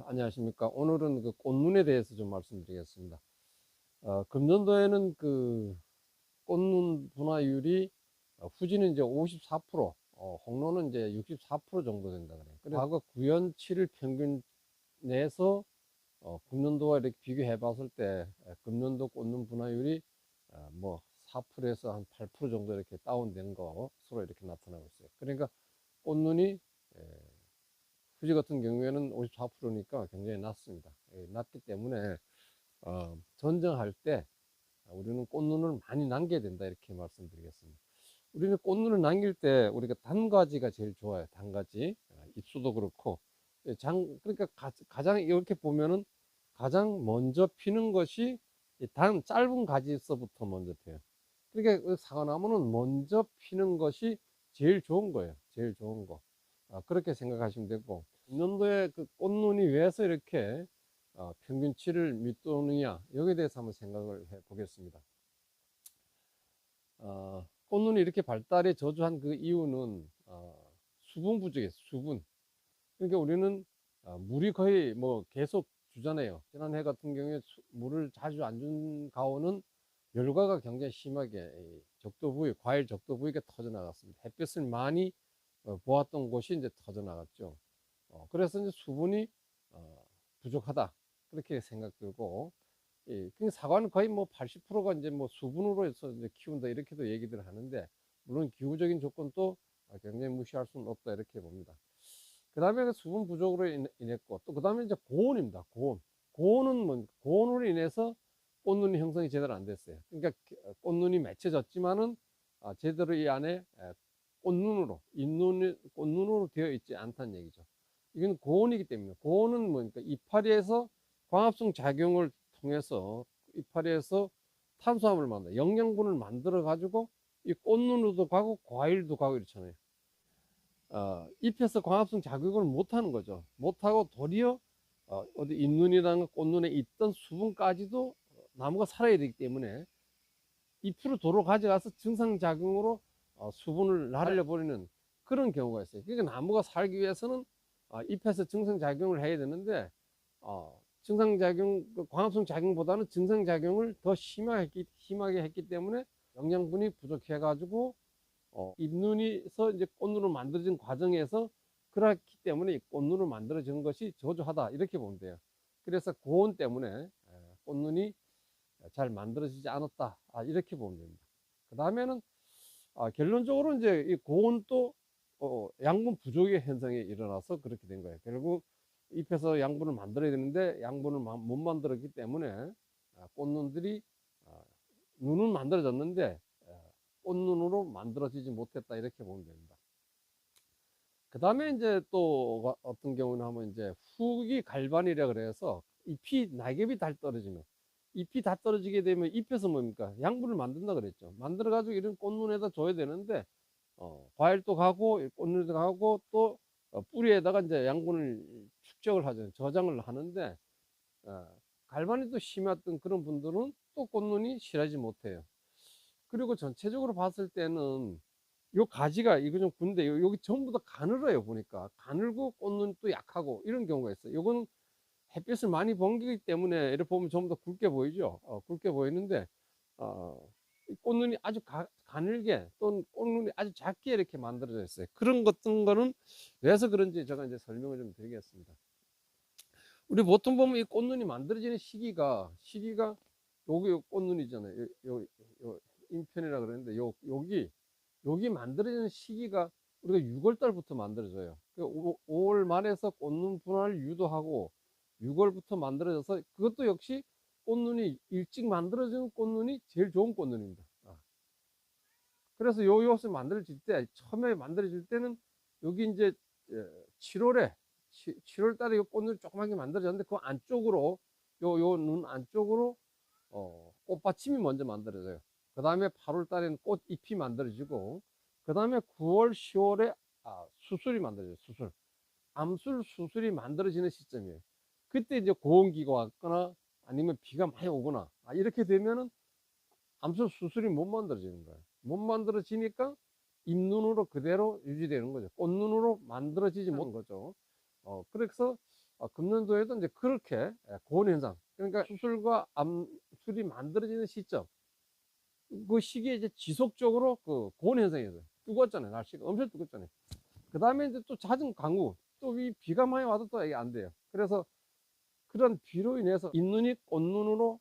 안녕하십니까. 오늘은 그 꽃눈에 대해서 좀 말씀드리겠습니다. 금년도에는 그 꽃눈 분화율이 후지는 이제 54%, 홍로는 이제 64% 정도 된다 그래요. 그래서 과거 9년 7일 평균 내에서 금년도와 이렇게 비교해 봤을 때 금년도 꽃눈 분화율이 뭐 4%에서 한 8% 정도 이렇게 다운된 것으로 이렇게 나타나고 있어요. 그러니까 꽃눈이 후지 같은 경우에는 54%니까 굉장히 낮습니다. 낮기 때문에 전쟁할 때 우리는 꽃눈을 많이 남겨야 된다 이렇게 말씀드리겠습니다. 우리는 꽃눈을 남길 때 우리가 단가지가 제일 좋아요. 단가지. 잎수도 그렇고 그러니까 가장 이렇게 보면은 가장 먼저 피는 것이 짧은 가지에서부터 먼저 피어요. 그러니까 그 사과나무는 먼저 피는 것이 제일 좋은 거예요. 제일 좋은 거. 그렇게 생각하시면 되고, 금년도에 그 꽃눈이 왜서 이렇게 평균치를 밑도느냐, 여기에 대해서 한번 생각을 해 보겠습니다. 꽃눈이 이렇게 발달에 저조한 그 이유는 수분 부족이에요. 수분. 그러니까 우리는 물이 거의 뭐 계속 주잖아요. 지난해 같은 경우에 물을 자주 안 준 가오는 열과가 굉장히 심하게 적도 부위, 과일 적도 부위가 터져 나갔습니다. 햇빛을 많이 보았던 곳이 이제 터져 나갔죠. 그래서 이제 수분이 부족하다 그렇게 생각들고, 그 사과는 거의 뭐 80%가 이제 뭐 수분으로 해서 이제 키운다 이렇게도 얘기들 하는데, 물론 기후적인 조건도 굉장히 무시할 수는 없다 이렇게 봅니다. 그 다음에 수분 부족으로 인했고, 또 그 다음에 이제 고온입니다. 고온은 뭐 고온으로 인해서 꽃눈이 형성이 제대로 안 됐어요. 그러니까 꽃눈이 맺혀졌지만은 제대로 이 안에 꽃눈으로 꽃눈으로 되어 있지 않다는 얘기죠. 이건 고온이기 때문에. 고온은 뭐니까 이파리에서 광합성 작용을 통해서 이파리에서 탄수화물을 만들어 영양분을 만들어 가지고 이 꽃눈으로도 가고 과일도 가고 이렇잖아요. 잎에서 광합성 작용을 못하는 거죠. 못하고 도리어 어디 잎눈이나 꽃눈에 있던 수분까지도 나무가 살아야 되기 때문에 잎으로 도로 가져가서 증상작용으로 수분을 날려버리는 그런 경우가 있어요. 그러니까 나무가 살기 위해서는 잎에서 증상작용을 해야 되는데 증상작용, 광합성 작용보다는 증상작용을 더 심하게 했기 때문에 영양분이 부족해 가지고 잎눈이서 이제 꽃눈을 만들어진 과정에서 그렇기 때문에 꽃눈을 만들어진 것이 저조하다 이렇게 보면 돼요. 그래서 고온 때문에 꽃눈이 잘 만들어지지 않았다 이렇게 보면 됩니다. 그 다음에는 결론적으로 이제 이 고온도 양분 부족의 현상이 일어나서 그렇게 된 거예요. 결국 잎에서 양분을 만들어야 되는데 양분을 못 만들었기 때문에 꽃눈들이 눈은 만들어졌는데 꽃눈으로 만들어지지 못했다 이렇게 보면 됩니다. 그 다음에 이제 또 어떤 경우는 하면 이제 후기 갈반이라 그래서 잎이 낙엽이 달 떨어지면 잎이 다 떨어지게 되면 잎에서 뭡니까 양분을 만든다 그랬죠. 만들어 가지고 이런 꽃눈에다 줘야 되는데 과일도 가고 꽃눈도 가고 또 뿌리에다가 이제 양분을 축적을 하죠. 저장을 하는데 갈반이 또 심했던 그런 분들은 또 꽃눈이 실하지 못해요. 그리고 전체적으로 봤을 때는 요 가지가 이거 좀 군데 여기 전부 다 가늘어요. 보니까 가늘고 꽃눈 또 약하고 이런 경우가 있어요. 요거는 햇빛을 많이 번기기 때문에 이렇게 보면 전부 다 굵게 보이죠. 굵게 보이는데 꽃눈이 아주 가늘게 또는 꽃눈이 아주 작게 이렇게 만들어져 있어요. 그런 같은 거는 왜서 그런지 제가 이제 설명을 좀 드리겠습니다. 우리 보통 보면 이 꽃눈이 만들어지는 시기가 여기 꽃눈이잖아요. 요 인편이라 그러는데 여기 만들어지는 시기가 우리가 6월 달부터 만들어져요. 5월 말에서 꽃눈 분화를 유도하고 6월부터 만들어져서 그것도 역시 꽃눈이 일찍 만들어지는 꽃눈이 제일 좋은 꽃눈입니다. 그래서 요 옷을 만들어질 때 처음에 만들어질 때는 여기 이제 7월에 7월 달에 요 꽃눈이 조그맣게 만들어졌는데 그 안쪽으로 요 눈 안쪽으로 꽃받침이 먼저 만들어져요. 그 다음에 8월 달에는 꽃잎이 만들어지고 그 다음에 9월 10월에 수술이 만들어져요. 수술이 만들어지는 시점이에요. 그때 이제 고온기가 왔거나 아니면 비가 많이 오거나 이렇게 되면은 암술 수술이 못 만들어지는 거예요. 못 만들어지니까 잎눈으로 그대로 유지되는 거죠. 꽃눈으로 만들어지지 못하는 거죠. 그래서 금년도에도 이제 그렇게 고온 현상, 그러니까 수술과 암술이 만들어지는 시점, 그 시기에 이제 지속적으로 그 고온 현상이었어요. 뜨거웠잖아요. 날씨가 엄청 뜨겁잖아요. 그 다음에 이제 또 잦은 강우, 또 이 비가 많이 와도 또 이게 안 돼요. 그래서 그런 비로 인해서 잇눈이 꽃눈으로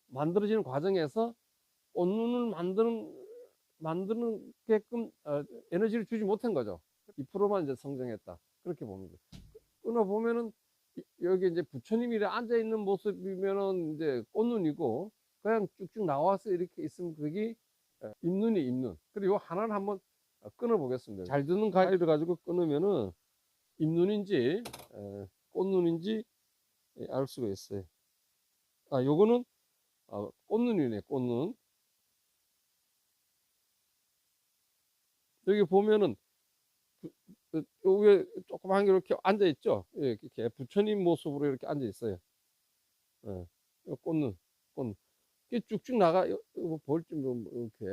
만들어지는 과정에서 꽃눈을 만드는 게끔 에너지를 주지 못한 거죠. 2%만 이제 성장했다. 그렇게 보면 돼요. 끊어 보면은 여기 이제 부처님이 앉아 있는 모습이면은 이제 꽃눈이고, 그냥 쭉쭉 나와서 이렇게 있으면 그게 잇눈이 잇눈. 그리고 요 하나를 한번 끊어 보겠습니다. 잘 드는 가위를 가지고 끊으면은 잇눈인지 꽃눈인지 알 수가 있어요. 요거는 꽃눈이네, 꽃눈. 여기 보면은 요 위에 조그만 게 이렇게 앉아 있죠. 예, 이렇게 부처님 모습으로 이렇게 앉아 있어요. 예, 요 꽃눈, 꽃눈. 이게 쭉쭉 나가, 볼지 이렇게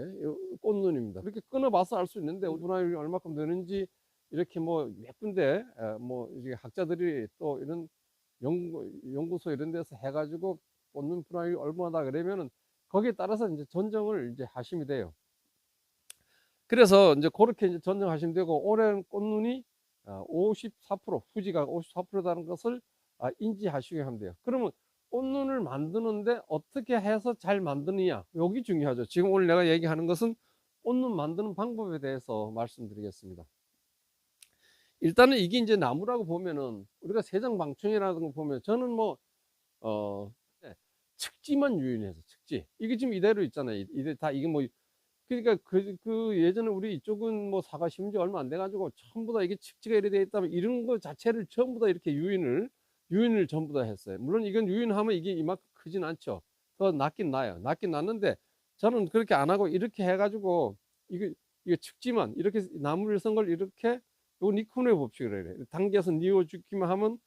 꽃눈입니다. 그렇게 끊어봐서 알 수 있는데 분할이 얼마큼 되는지 이렇게 뭐 몇 군데 뭐 이게 학자들이 또 이런 연구소 이런 데서 해가지고 꽃눈 분할이 얼마다 그러면은 거기에 따라서 이제 전정을 이제 하시면 돼요. 그래서 이제 그렇게 이제 전정하시면 되고, 올해는 꽃눈이 54%, 후지가 54%다는 것을 인지하시게 하면 돼요. 그러면 꽃눈을 만드는데 어떻게 해서 잘 만드느냐, 여기 중요하죠. 지금 오늘 내가 얘기하는 것은 꽃눈 만드는 방법에 대해서 말씀드리겠습니다. 일단은 이게 이제 나무라고 보면은 우리가 세정방충이라는 거 보면 저는 뭐 네, 측지만 유인해서 측지, 이게 지금 이대로 있잖아요. 이게 다 이게 뭐, 그러니까 그 예전에 우리 이쪽은 뭐 사과 심은 지 얼마 안 돼 가지고 전부 다 이게 측지가 이렇게 돼 있다면 이런 거 자체를 전부 다 이렇게 유인을 전부 다 했어요. 물론 이건 유인하면 이게 이만큼 크진 않죠. 더 낫긴 나요. 낫긴 낫는데 저는 그렇게 안 하고 이렇게 해 가지고 이게 측지만 이렇게 나무를 쓴 걸 이렇게, 요 니콘의 법칙을 해요. 당겨서 뉘어 주기만 하면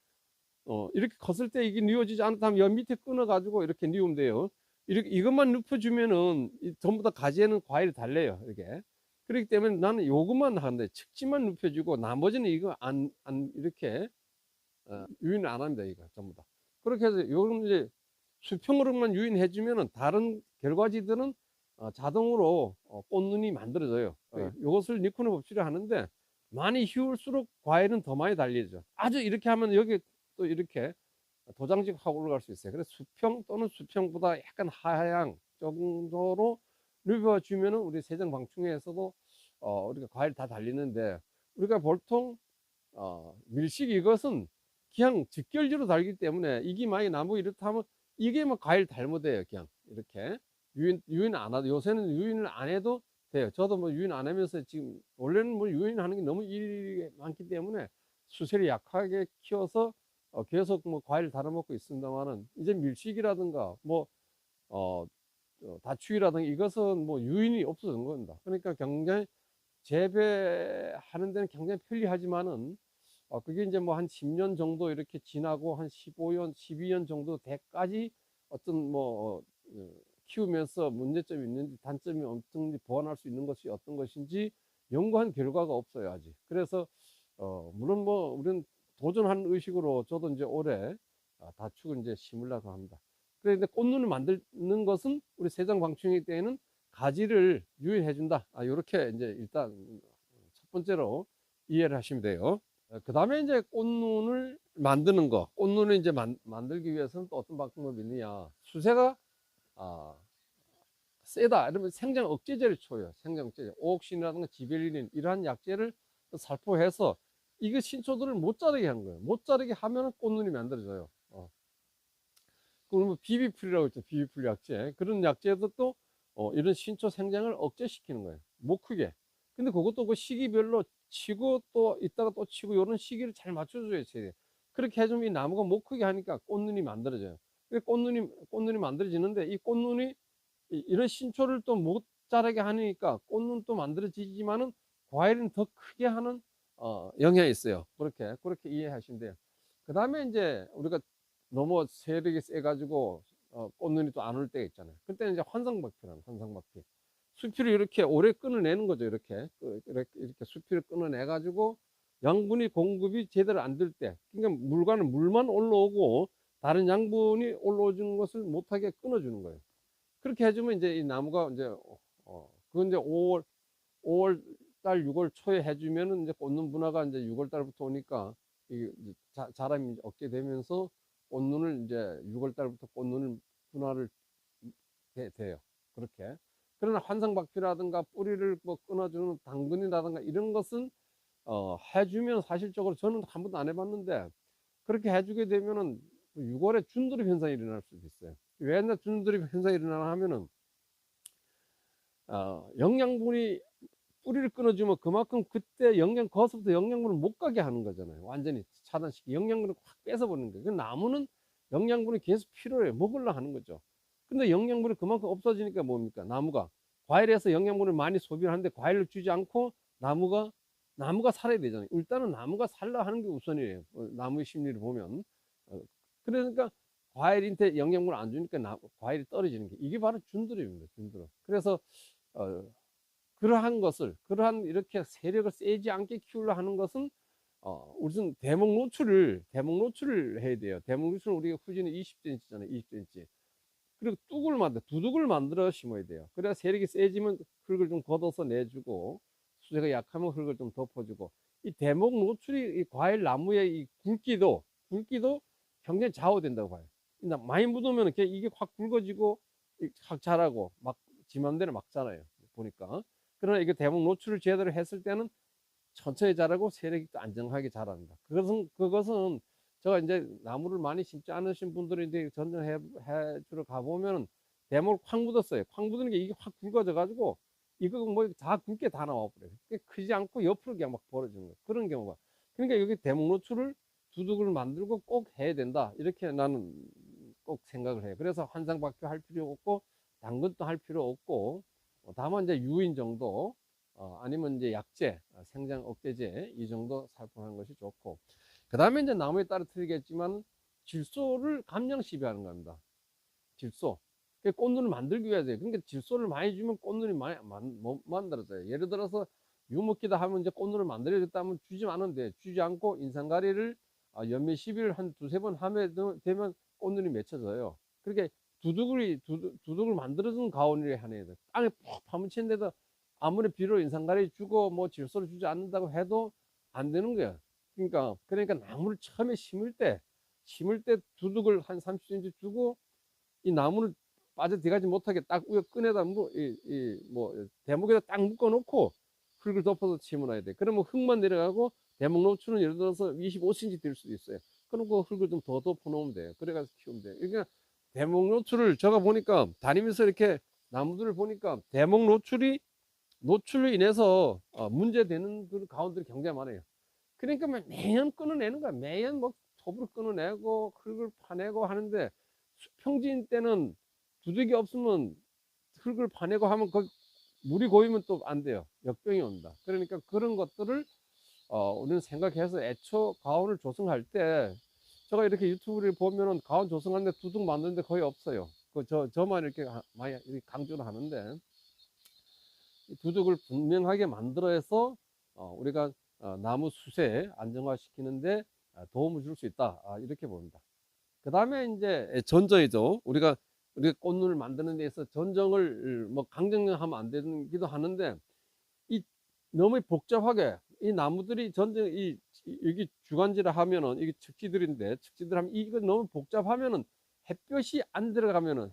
이렇게 컸을 때 이게 뉘어지지 않다면 여 밑에 끊어 가지고 이렇게 뉘우면 돼요. 이렇게 이것만 눕혀주면은 전부 다 가지에는 과일이 달래요, 이게. 그렇기 때문에 나는 요것만 하는데, 측지만 눕혀주고 나머지는 이거 안 이렇게 유인을 안 합니다, 이거 전부 다. 그렇게 해서 요건 이제 수평으로만 유인해주면은 다른 결과지들은 자동으로 꽃눈이 만들어져요. 요것을 니콘의 법칙을 하는데, 많이 휘울수록 과일은 더 많이 달리죠. 아주 이렇게 하면 여기 또 이렇게 도장지가 확 올라갈 수 있어요. 그래서 수평 또는 수평보다 약간 하향 정도로 누벼주면은 우리 세정방충에서도 우리가 과일 다 달리는데, 우리가 보통 밀식 이것은 그냥 직결지로 달기 때문에 이게 많이 나무 이렇다 하면 이게 뭐 과일 달못해요. 그냥 이렇게 유인 안 하도, 요새는 유인을 안 해도 돼요. 저도 뭐 유인 안 하면서 지금, 원래는 뭐 유인하는 게 너무 일이 많기 때문에 수세를 약하게 키워서 계속 뭐 과일 달아먹고 있습니다만은, 이제 밀식이라든가 뭐 다추위라든가 이것은 뭐 유인이 없어진 겁니다. 그러니까 굉장히 재배하는 데는 굉장히 편리하지만은 그게 이제 뭐 한 10년 정도 이렇게 지나고 한 15년, 12년 정도 돼까지 어떤 뭐 키우면서 문제점이 있는지 단점이 어떤지 보완할 수 있는 것이 어떤 것인지 연구한 결과가 없어요, 아직. 그래서 물론 뭐 우리는 도전하는 의식으로 저도 이제 올해 다축을 이제 심으려고 합니다. 그런데 꽃눈을 만드는 것은 우리 세정방충이 때에는 가지를 유인해 준다. 이렇게 이제 일단 첫 번째로 이해를 하시면 돼요. 그 다음에 이제 꽃눈을 만드는 거, 꽃눈을 이제 만들기 위해서는 또 어떤 방법이 있느냐. 수세가 아, 세다 이러면 생장 억제제를 쳐요. 생장 억제제, 오옥신이라든가 지베릴린 이러한 약제를 살포해서 이거 신초들을 못 자르게 한 거예요. 못 자르게 하면 꽃눈이 만들어져요. 그러면 비비풀이라고 있죠. 비비풀 약제. 그런 약제도 또 이런 신초 생장을 억제시키는 거예요. 못 크게. 근데 그것도 그 시기별로 치고 또 이따가 또 치고 이런 시기를 잘 맞춰줘야 돼. 그렇게 해주면 이 나무가 못 크게 하니까 꽃눈이 만들어져요. 꽃눈이 만들어지는데, 이 꽃눈이 이런 신초를 또 못 자라게 하니까 꽃눈 또 만들어지지만은 과일은 더 크게 하는 영향이 있어요. 그렇게 이해하시면 돼요. 그 다음에 이제 우리가 너무 세력이 세가지고 꽃눈이 또 안 올 때가 있잖아요. 그때는 이제 환상박피라는, 환상박피. 수피를 이렇게 오래 끊어내는 거죠. 이렇게 수피를 끊어내 가지고 양분이 공급이 제대로 안 될 때, 그러니까 물만 올라오고 다른 양분이 올라오는 것을 못하게 끊어주는 거예요. 그렇게 해주면 이제 이 나무가 이제 그건 이제 5월 달 6월 초에 해주면은 이제 꽃눈 분화가 이제 6월 달부터 오니까 이 자람이 없게 되면서 꽃눈을 이제 6월 달부터 꽃눈을 분화를 돼요. 그렇게. 그러나 환상박피라든가 뿌리를 뭐 끊어주는 당근이라든가 이런 것은 해주면 사실적으로 저는 한 번도 안 해봤는데 그렇게 해주게 되면은 6월에 준드립 현상이 일어날 수도 있어요. 왜 준드립 현상이 일어나나 하면은 영양분이 뿌리를 끊어주면 그만큼 그때 거기서부터 영양분을 못 가게 하는 거잖아요. 완전히 차단시키 영양분을 확 뺏어버리는 거예요. 그 나무는 영양분이 계속 필요해요. 먹으려 하는 거죠. 근데 영양분이 그만큼 없어지니까 뭡니까? 나무가 과일에서 영양분을 많이 소비를 하는데 과일을 주지 않고 나무가 살아야 되잖아요. 일단은 나무가 살라 하는 게 우선이에요. 나무의 심리를 보면. 그러니까 과일한테 영양분을 안 주니까 과일이 떨어지는 게 이게 바로 준드립입니다. 준드립. 그래서 어, 그러한 이렇게 세력을 세지 않게 키우려 하는 것은 우선 대목 노출을 해야 돼요. 대목 노출은 우리가 후지는 20cm잖아요. 20cm. 그리고 두둑을 만들어 심어야 돼요. 그래야 세력이 세지면 흙을 좀 걷어서 내주고 수세가 약하면 흙을 좀 덮어주고 이 대목 노출이 이 과일 나무의 이 굵기도 굉장히 좌우된다고 봐요. 많이 묻으면 이게 확 굵어지고 확 자라고 막 지 맘대로 막 자라요. 보니까. 그러나 이게 대목 노출을 제대로 했을 때는 천천히 자라고 세력이 또 안정하게 자랍니다. 그것은 제가 이제 나무를 많이 심지 않으신 분들이 이제 전전해 주러 가보면 대목을 콱 묻었어요. 콱 묻는 게 이게 확 굵어져 가지고 이거 뭐 다 굵게 다 나와버려요. 크지 않고 옆으로 그냥 막 벌어지는 거예요. 그런 경우가. 그러니까 여기 대목 노출을 두둑을 만들고 꼭 해야 된다. 이렇게 나는 꼭 생각을 해요. 그래서 환상박효 할 필요 없고 당근도 할 필요 없고 다만 이제 유인 정도 아니면 이제 약재, 생장 억제제 이 정도 살포하는 것이 좋고 그 다음에 이제 나무에 따라 틀리겠지만 질소를 감량 시비하는 겁니다. 질소. 꽃눈을 만들기 위해서 그러니까 질소를 많이 주면 꽃눈이 많이 만들어져요. 예를 들어서 유목기다 하면 이제 꽃눈을 만들어야겠다면 주지 않은데 주지 않고 인산가리를 연면 시비를 한 두세 번 하면 되면 꽃눈이 맺혀져요. 그렇게 두둑을 만들어준 가온이래 하네요. 땅에 푹 파묻힌데도 아무리 비료 인산가리 주고 뭐 질소를 주지 않는다고 해도 안 되는 거야. 그러니까 나무를 처음에 심을 때 두둑을 한 30cm 주고 이 나무를 빠져들어가지 못하게 딱 위에 끈에다 대목에다 딱 묶어 놓고 흙을 덮어서 심어놔야 돼. 그러면 흙만 내려가고 대목 노출은 예를 들어서 25cm 될 수도 있어요. 그럼 그 흙을 좀 더 덮어 놓으면 돼요. 그래가지고 키우면 돼요. 그러니까 대목 노출을 제가 보니까 다니면서 이렇게 나무들을 보니까 대목 노출로 인해서 문제되는 그 가운데들이 굉장히 많아요. 그러니까 매년 끊어내는 거야. 매년 뭐 톱으로 끊어내고 흙을 파내고 하는데 수평지인 때는 두둑이 없으면 흙을 파내고 하면 그 물이 고이면 또 안 돼요. 역병이 온다. 그러니까 그런 것들을 우리는 생각해서 애초 가온을 조성할 때 제가 이렇게 유튜브를 보면은 가온 조성하는데 두둑 만드는데 거의 없어요. 저만 이렇게 많이 강조를 하는데 두둑을 분명하게 만들어서 우리가 나무 수세 안정화시키는데 도움을 줄 수 있다. 이렇게 봅니다. 그 다음에 이제 전정이죠. 우리가 꽃눈을 만드는 데 있어서 전정을 뭐 강정하면 안 되기도 하는데 이 너무 복잡하게 이 나무들이 여기 주간지를 하면은 이게 측지들 하면 이거 너무 복잡하면은 햇볕이 안 들어가면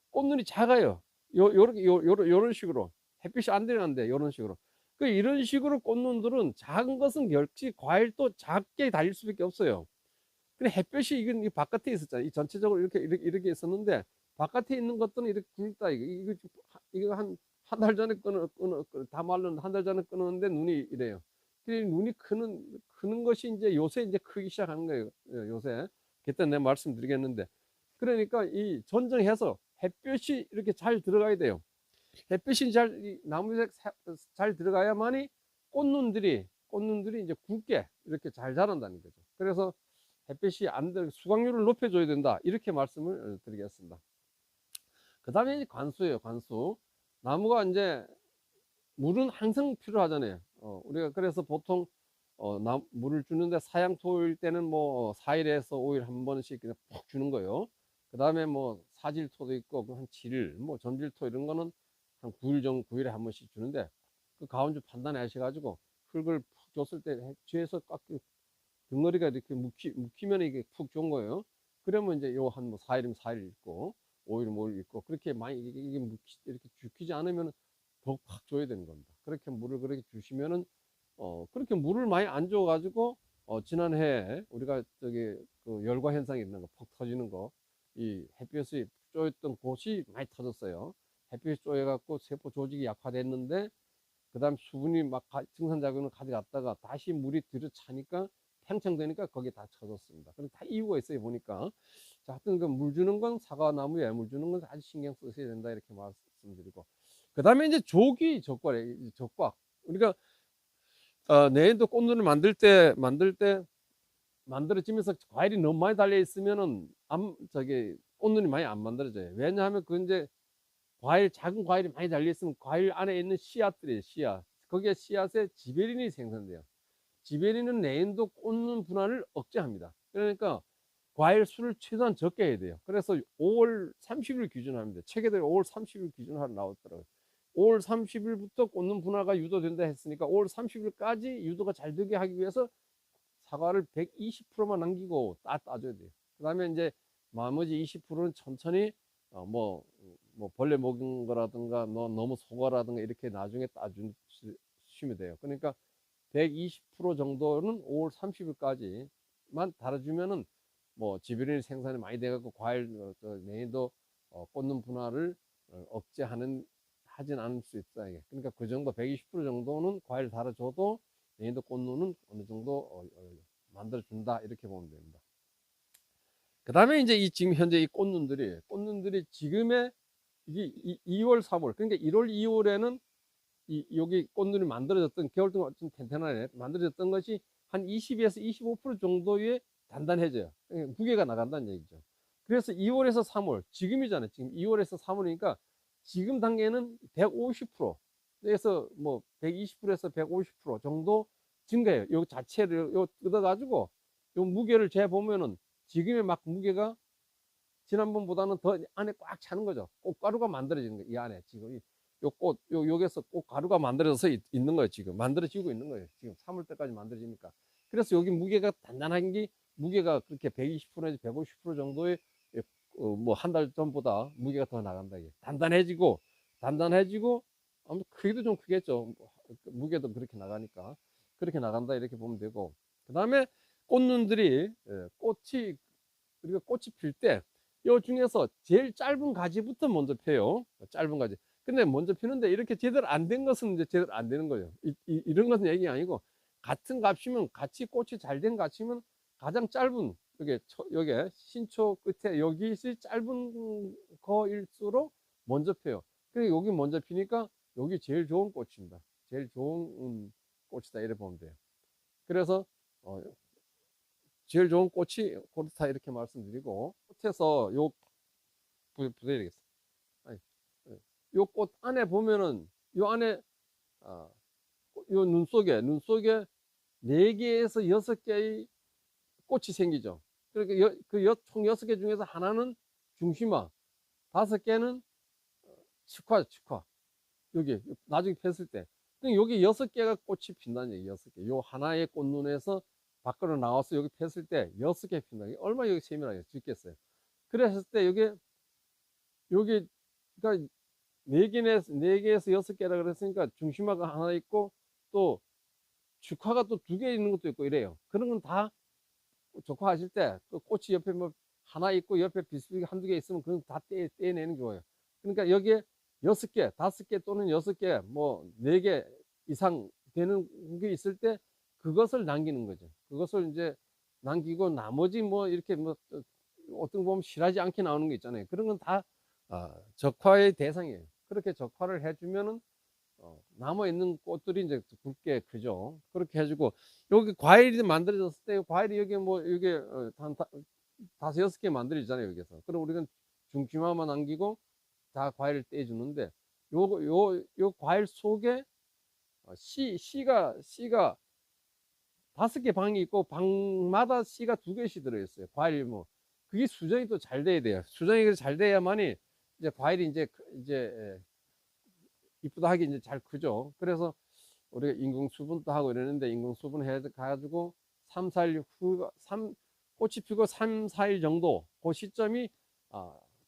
꽃눈이 작아요. 요런 식으로 햇빛이 안 들어간대. 요런 식으로. 이런 식으로 꽃눈들은 작은 것은 역시 과일도 작게 달릴 수밖에 없어요. 근데 햇볕이 이건 이 바깥에 있었잖아요. 이 전체적으로 이렇게 있었는데 바깥에 있는 것들은 이렇게 굵다. 이거 한 달 전에 다 말른 한 달 전에 끊었는데 눈이 이래요. 눈이 크는 것이 이제 요새 이제 크기 시작하는 거예요. 요새. 그때 내가 말씀드리겠는데. 그러니까 이 전정해서 햇볕이 이렇게 잘 들어가야 돼요. 햇빛이 나무에 잘 들어가야만이 꽃눈들이 이제 굵게 이렇게 잘 자란다는 거죠. 그래서 햇빛이 수광률을 높여줘야 된다. 이렇게 말씀을 드리겠습니다. 그 다음에 관수예요. 관수. 나무가 이제 물은 항상 필요하잖아요. 우리가 그래서 보통 물을 주는데 사양토일 때는 뭐 4일에서 5일 한 번씩 그냥 푹 주는 거예요. 그 다음에 뭐 사질토도 있고 한 7일, 뭐 전질토 이런 거는 한 9일 정도, 9일에 한 번씩 주는데 그 가운데 판단하셔가지고 흙을 푹 줬을 때 뒤에서 꽉 덩어리가 이렇게 묵히면 이게 푹 좋은 거예요. 그러면 이제 요 한 뭐 4일이면 4일 있고 5일이면 5일 있고 그렇게 많이 이게 이렇게 죽히지 않으면 더 팍 줘야 되는 겁니다. 그렇게 물을 그렇게 주시면은 그렇게 물을 많이 안 줘가지고 지난해 우리가 저기 그 열과 현상이 있는 거, 퍽 터지는 거, 이 햇볕이 쪼였던 곳이 많이 터졌어요. 햇빛이 쪼여갖고 세포 조직이 약화됐는데 그다음 수분이 막 증산작용을 가져갔다가 다시 물이 들여차니까 팽창되니까 거기에 다 쳐졌습니다. 그럼 다 이유가 있어요 보니까. 자, 하여튼 그 물 주는 건 사과나무에 물 주는 건 아주 신경 쓰셔야 된다 이렇게 말씀드리고. 그다음에 이제 조기 적과래, 적과. 우리가 내년도 꽃눈을 만들 때 만들어지면서 과일이 너무 많이 달려 있으면은 저기 꽃눈이 많이 안 만들어져요. 왜냐하면 그 이제 작은 과일이 많이 달려 있으면 과일 안에 있는 씨앗들이에요, 씨앗. 거기에 씨앗에 지베린이 생성돼요. 지베린은 내년도 꽂는 분할을 억제합니다. 그러니까 과일 수를 최소한 적게 해야 돼요. 그래서 5월 30일 기준합니다. 책에도 5월 30일 기준하러 나왔더라고요. 5월 30일부터 꽂는 분화가 유도된다 했으니까 5월 30일까지 유도가 잘 되게 하기 위해서 사과를 120%만 남기고 따줘야 돼요. 그 다음에 이제 나머지 20%는 천천히 뭐 벌레 먹은 거라든가 너무 속어라든가 이렇게 나중에 따주시면 돼요. 그러니까 120% 정도는 5월 30일까지만 달아주면은 뭐 지베린 생산이 많이 돼갖고 과일 내년도 꽂는 분할을 억제하는 하진 않을 수 있다. 그러니까 그 정도 120% 정도는 과일 달아줘도 내년도 꽃눈은 어느 정도 만들어준다 이렇게 보면 됩니다. 그 다음에 이제 지금 현재 이 꽃눈들이 지금의 이게 2월 3월 그러니까 1월 2월에는 여기 꽃눈이 만들어졌던 겨울 동안 좀 텐텐하게 만들어졌던 것이 한 20에서 25% 정도의 단단해져요. 그러니까 무게가 나간다는 얘기죠. 그래서 2월에서 3월 지금이잖아요. 지금 2월에서 3월이니까 지금 단계는 150%에서 뭐 120%에서 150% 정도 증가해요. 요 자체를 뜯어가지고 요 무게를 재보면은 지금의 막 무게가 지난번보다는 더 안에 꽉 차는 거죠. 꽃가루가 만들어지는 거예요. 이 안에 지금 여기에서 꽃가루가 만들어져서 있는 거예요. 지금 만들어지고 있는 거예요. 지금 3월 때까지 만들어지니까. 그래서 여기 무게가 단단한 게 무게가 그렇게 120%에서 150% 정도의 뭐 한 달 전보다 무게가 더 나간다. 이게 단단해지고 아무튼 크기도 좀 크겠죠. 무게도 그렇게 나가니까 그렇게 나간다 이렇게 보면 되고. 그 다음에 꽃눈들이 꽃이 우리가 꽃이 필 때 요 중에서 제일 짧은 가지부터 먼저 펴요. 짧은 가지. 근데 먼저 피는데 이렇게 제대로 안 된 것은 이제 제대로 안 되는 거예요. 이런 것은 얘기 아니고 같은 값이면 같이 꽃이 잘 된 값이면 가장 짧은 여기 신초 끝에 여기 짧은 거일수록 먼저 펴요. 그래 여기 먼저 피니까 여기 제일 좋은 꽃입니다. 제일 좋은 꽃이다 이렇게 보면 돼요. 그래서 제일 좋은 꽃이 그렇다 이렇게 말씀드리고 꽃에서 부대드리겠습니다. 요 꽃 안에 보면은 요 안에 요 눈 속에 4개에서 6개의 꽃이 생기죠. 그러니까 총 6개 중에서 하나는 중심화, 5개는 측화. 여기 나중에 폈을 때 여기 6개가 꽃이 핀다는 얘기. 6개. 요 하나의 꽃눈에서 밖으로 나와서 여기 폈을 때 6개 핀다. 얼마나 여기 세밀하게 짓겠어요. 그랬을 때 여기 그러니까 4개에서 6개라 그랬으니까 중심화가 하나 있고 또 축화가 또 2개 있는 것도 있고 이래요. 그런 건 다 적화하실 때 또 꽃이 옆에 뭐 하나 있고 옆에 비슷하게 한두 개 있으면 그건 다 떼내는 거예요. 그러니까 여기에 6개, 5개 또는 6개, 뭐 4개 이상 되는 게 있을 때 그것을 남기는 거죠. 그것을 이제 남기고 나머지 뭐 이렇게 뭐 어떤 거 보면 실하지 않게 나오는 게 있잖아요. 그런 건 다 적화의 대상이에요. 그렇게 적화를 해주면은 남아 있는 꽃들이 이제 굵게 크죠. 그렇게 해주고 여기 과일이 만들어졌을 때 과일이 여기 뭐 여기 한 5-6개 만들어지잖아요 여기서. 그럼 우리는 중심화만 남기고 다 과일을 떼주는데 요 과일 속에 씨가 5개 방이 있고 방마다 씨가 2개씩 들어있어요. 과일 뭐 그게 수정이 또 잘 돼야 돼요. 수정이 잘 돼야만이 이제 과일이 이제 이쁘다하게 이제 잘 크죠. 그래서 우리가 인공 수분도 하고 이러는데 인공 수분 해 가지고 3, 4일 후 꽃이 피고 3, 4일 정도 그 시점이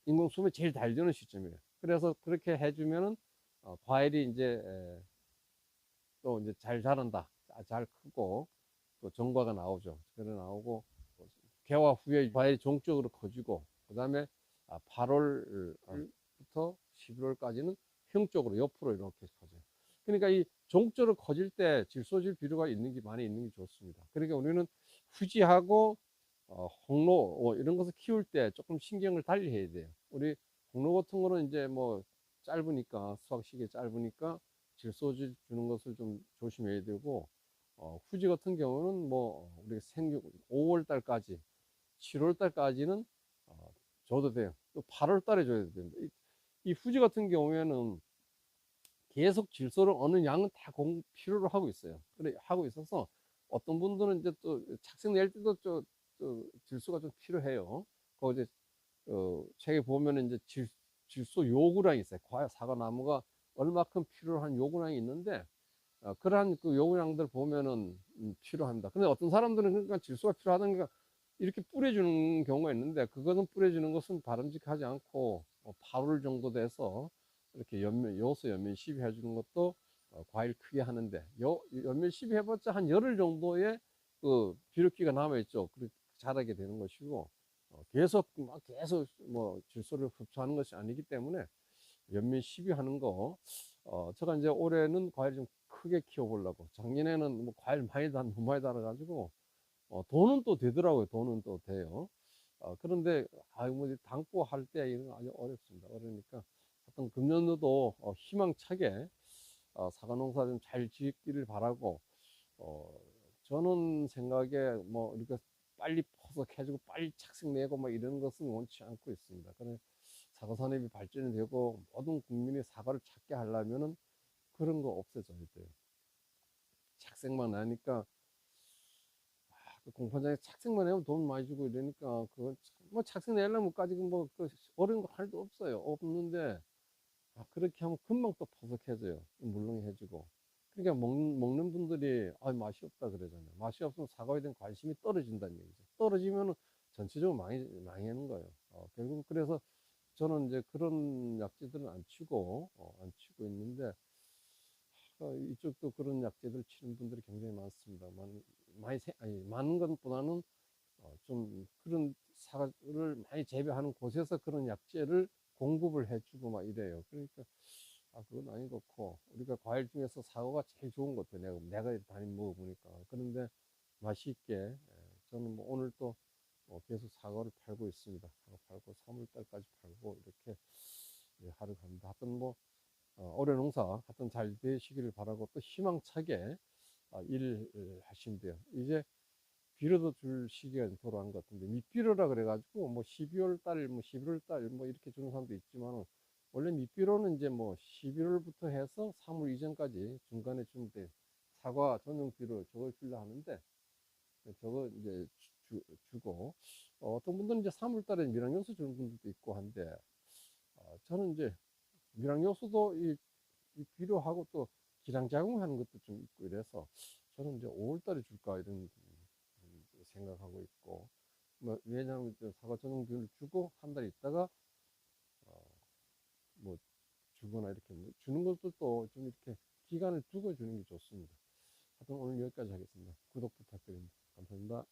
인공 수분이 제일 잘 되는 시점이에요. 그래서 그렇게 해주면은 과일이 이제 또 이제 잘 자란다, 잘 크고 또 정과가 나오죠. 그래 나오고 개화 후에 과일이 종적으로 커지고 그다음에 8월부터 11월까지는 형적으로 옆으로 이렇게 커져요. 그러니까 이 종적으로 커질 때 질소질 비료가 있는 게 많이 있는 게 좋습니다. 그러니까 우리는 후지하고 홍로 이런 것을 키울 때 조금 신경을 달리 해야 돼요. 우리 홍로 같은 거는 이제 뭐 짧으니까 수확 시기가 짧으니까 질소질 주는 것을 좀 조심해야 되고 후지 같은 경우는 뭐 우리가 생육 5월 달까지 7월 달까지는 줘도 돼요. 또 8월 달에 줘야 됩니다. 이 후지 같은 경우에는 계속 질소를 어느 양은 다 필요로 하고 있어요. 그래 하고 있어서 어떤 분들은 이제 또 착색 낼 때도 질소가 좀 필요해요. 그 이제 책에 보면은 이제 질소 요구량이 있어요. 사과나무가 얼마큼 필요한 요구량이 있는데 그러한 그 요구량들 보면은 필요합니다. 근데 어떤 사람들은 그러니까 질소가 필요하다니까 이렇게 뿌려주는 경우가 있는데 그거는 뿌려주는 것은 바람직하지 않고 8월 정도 돼서 이렇게 요소 연면 시비 해주는 것도 과일 크게 하는데 연면 시비 해봤자 한 열흘 정도의 그 비료기가 남아있죠. 그렇게 자라게 되는 것이고 계속 뭐 질소를 흡수하는 것이 아니기 때문에 연면 시비 하는 거 제가 이제 올해는 과일 좀 크게 키워보려고 작년에는 뭐 과일 너무 많이 달아가지고 돈은 또 되더라고요. 돈은 또 돼요. 그런데 뭐 담고 할 때 이런 거 아주 어렵습니다. 어려우니까 하여튼 금년도도 희망차게 사과 농사 좀 잘 짓기를 바라고 어, 저는 생각에 뭐 이렇게 빨리 포석해주고 빨리 착색 내고 막 이런 것은 원치 않고 있습니다. 그래 사과 산업이 발전이 되고 모든 국민이 사과를 찾게 하려면은 그런 거 없애줘야 돼요. 착색만 나니까 그 공판장에 착색만 하면 돈 많이 주고 이러니까 그건 뭐 착색 내려면까지 뭐그 어려운 거 하나도 없어요. 없는데 그렇게 하면 금방 또 포석해져요. 물렁 해지고. 그러니까 먹는 분들이 맛이 없다 그러잖아요. 맛이 없으면 사과에 대한 관심이 떨어진다는 얘기죠. 떨어지면 전체적으로 망하는 거예요. 결국 그래서 저는 이제 그런 약재들은 안 치고 있는데 이쪽도 그런 약재들 치는 분들이 굉장히 많습니다. 많은 것보다는 좀 그런 사과를 많이 재배하는 곳에서 그런 약재를 공급을 해주고 막 이래요. 그러니까 그건 아닌 것 같고 우리가 과일 중에서 사과가 제일 좋은 것 같아요. 내가 많이 먹어보니까. 그런데 맛있게 저는 뭐 오늘 또 계속 사과를 팔고 있습니다. 사과 팔고 3월 달까지 팔고 이렇게 하루 갑니다. 하여튼 뭐 올해 농사 하여튼 잘 되시기를 바라고 또 희망차게 일을 하시면 돼요. 이제 비료도 줄 시기가 돌아온 것 같은데 밑비료라 그래가지고 뭐 12월 달, 뭐 11월 달 뭐 이렇게 주는 사람도 있지만 원래 밑비료는 이제 뭐 11월부터 해서 3월 이전까지 중간에 주면 돼. 사과 전용 비료 저걸 주려 하는데 저거 이제 주고 어떤 분들은 이제 3월 달에 미량요소 주는 분들도 있고 한데 저는 이제 미량요소도 이 비료하고 또 기량 작용하는 것도 좀 있고 이래서 저는 이제 5월 달에 줄까 이런 생각하고 있고 뭐 왜냐하면 사과 전용균을 주고 한 달 있다가 뭐 주거나 이렇게 뭐 주는 것도 또 좀 이렇게 기간을 두고 주는 게 좋습니다. 하여튼 오늘 여기까지 하겠습니다. 구독 부탁드립니다. 감사합니다.